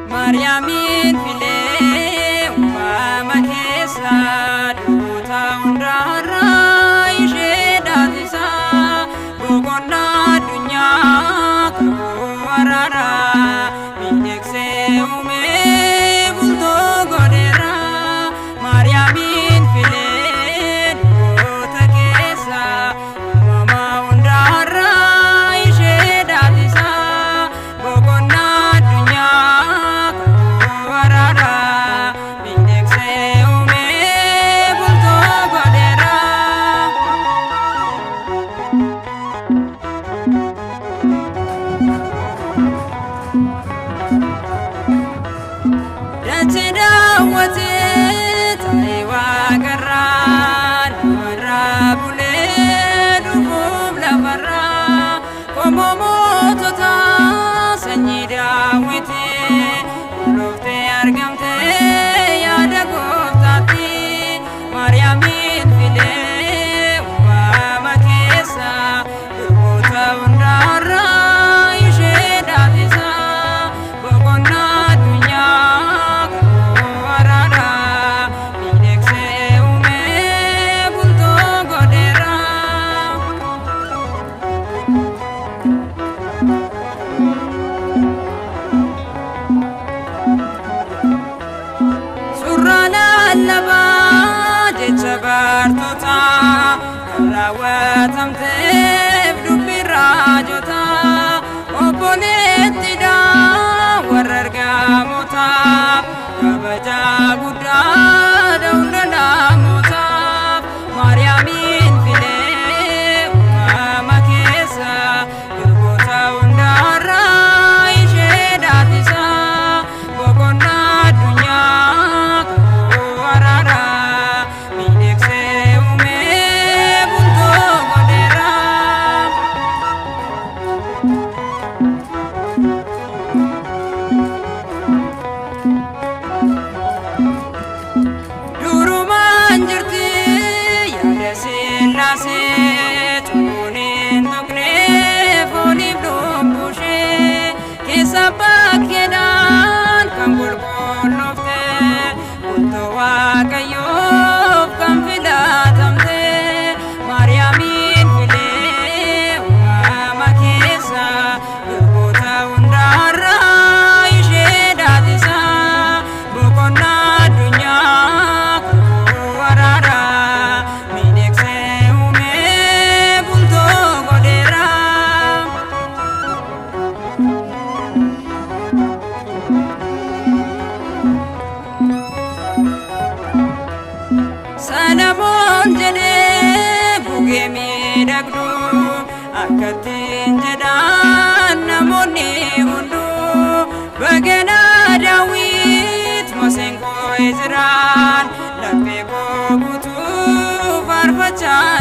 Mariamin file umama kesa duta undara ishe datisa bogonna dunya kawarara bindekse ume bulto godera Mariamin file duta kesa umama undara ishe datisa bogonna dunya Mariamin file umama kesa duta undara ishe datisa bogonna dunya kawarara bindekse ume bulto godera surana laba Chabartota rawatamte dubirajota oponetida warargamota kabaja guda daunana mota Mariamin file umama kesa yurgota undara ishe datisa bogonna dunya kawarara Kedan kambul bolofte unto wakayo kamfilatamte Mariamin file umama kesa duta undara ishe datisa bogonna dunya kawarara bindekse ume bulto godera Sanamon jene buge midagdu akatin jedan namoni hundu bagena Dawit masengo Izran lape ko butu farfacha